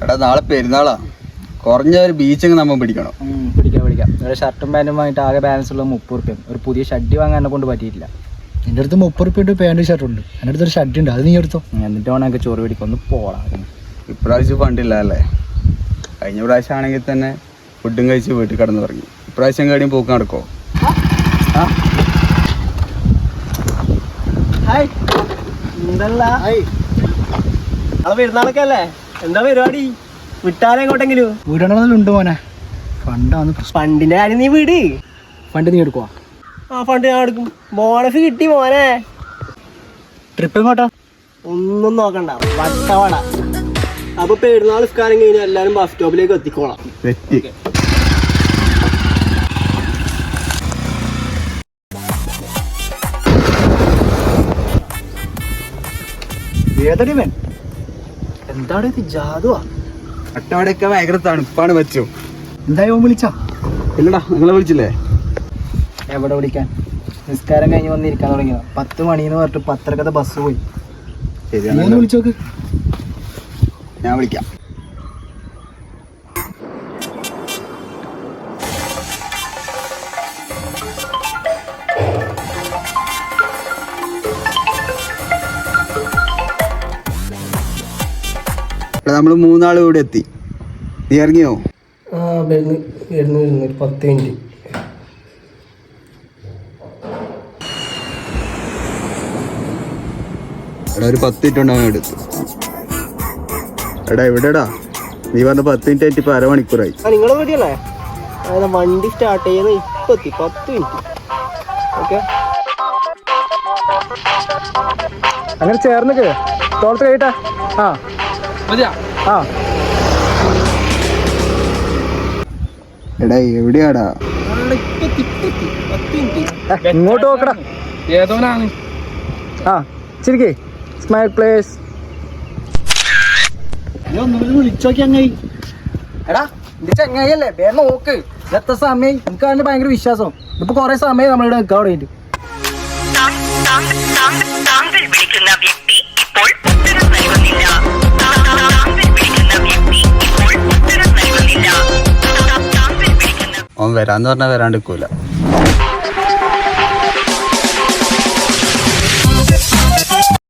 എടാ നാളെ പെരുന്നാളാ, കുറഞ്ഞ ഒരു ബീച്ചെങ്കിൽ നമ്മൾ പിടിക്കണം. പിടിക്കാം. ഒരു ഷർട്ടും പാൻറ്റും വാങ്ങിയിട്ട് ആകെ ബാലൻസ് ഉള്ള 30 റുപ്യ. ഒരു പുതിയ ഷഡ്ഡി വാങ്ങാൻ എന്നെ കൊണ്ട് പറ്റിയിട്ടില്ല. എൻ്റെ അടുത്ത് 30 റുപ്യ പാൻറ്റും ഷർട്ടുണ്ട്. എൻ്റെ അടുത്തൊരു ഷഡ്ഡി ഉണ്ട്, അത് നീ എടുത്തോ. എന്നിട്ട് വേണം എനിക്ക് ചോറ് പിടിക്കും. ഒന്ന് പോടാ. ഇപ്രാവശ്യം ഫണ്ടില്ല അല്ലേ? കഴിഞ്ഞ പ്രാവശ്യം ആണെങ്കിൽ തന്നെ ഫുഡും കഴിച്ച് വീട്ടിൽ കിടന്ന് തുടങ്ങി. ഇപ്രാവശ്യം കാടിയും പോക്ക് നടക്കോ? പെരുന്നാളൊക്കെ അല്ലേ, എന്താ പരിപാടി? വിട്ടാലേ എങ്ങോട്ടെങ്കിലും വീടണതിലുണ്ട് മോനെ. ഫണ്ടാന്ന് ഫണ്ടിന്റെ കാര്യം നീ വീട്. ഫണ്ട് നീ എടുക്കുവാ? ഫണ്ട് ഞാൻ എടുക്കും. ബോണസ് കിട്ടി മോനെ. ട്രിപ്പ് എങ്ങോട്ടാ? ഒന്നും നോക്കണ്ട, വട്ടവട. അപ്പൊ പെരുന്നാൾ നിസ്കാരം കഴിഞ്ഞാൽ എല്ലാരും ബസ് സ്റ്റോപ്പിലേക്ക് എത്തിക്കോളാം. ഏതടിവൻ? എന്താണ് ഇത്, ജാതുവാ? അട്ടവടയൊക്കെ ഭയങ്കര തണുപ്പാണ് വെച്ചു. എന്തായി ഓൻ വിളിച്ചാ? ഇല്ലടാ, നിങ്ങളെ വിളിച്ചില്ലേ? എവിടെ വിളിക്കാൻ? നിസ്കാരം കഴിഞ്ഞ് വന്നിരിക്കാൻ തുടങ്ങിയോ? 10 മണിന്ന് പറഞ്ഞിട്ട് 10:30 ബസ് പോയി. നീ ഒന്ന് വിളിച്ചോക്ക്. ഞാൻ വിളിക്കാം. നമ്മള് 3 ആള് ഇവിടെ എത്തി. നീ ഇറങ്ങിയോ? വരുന്നു 10 മിനിറ്റ്. എടാ ഒരു 10 മിനിറ്റ് ഉണ്ടാവും എടുത്തു. എടാ എവിടെടാ? നീ പറഞ്ഞ 10 മിനിറ്റ് ആയിട്ട് ഇപ്പൊ അരമണിക്കൂറായി. നിങ്ങളെ വീട്ടിയല്ലേ? വണ്ടി സ്റ്റാർട്ട് ചെയ്യുന്ന ഇപ്പൊ എത്തി. 10 മിനിറ്റ്. ഓക്കെ, അങ്ങനെ ചേർന്ന് തോളത്ത് കഴിട്ടാ. എടാ എവിടെയാടാ? ഇങ്ങോട്ട് നോക്കടാ. ഏതോനാണ്? ശരിക്കേ സ്മൈൽ പ്ലേസ്. വിളിച്ചോക്കി അങ്ങായി. എടാ ഇത് ചങ്ങായില്ലേ, വേറെ നോക്ക്. എത്ര സമയം എനിക്ക് അതിന് ഭയങ്കര വിശ്വാസം. ഇപ്പൊ കൊറേ സമയം നമ്മളിവിടെ നിൽക്കാൻ തുടങ്ങിയിട്ട്. താങ്കൾ വിളിക്കുന്ന വ്യക്തി ഇപ്പോൾ ഉത്തരം നൽകുന്നില്ല. അവൻ വരാന്ന് പറഞ്ഞാൽ വരാണ്ടിരിക്കൂല.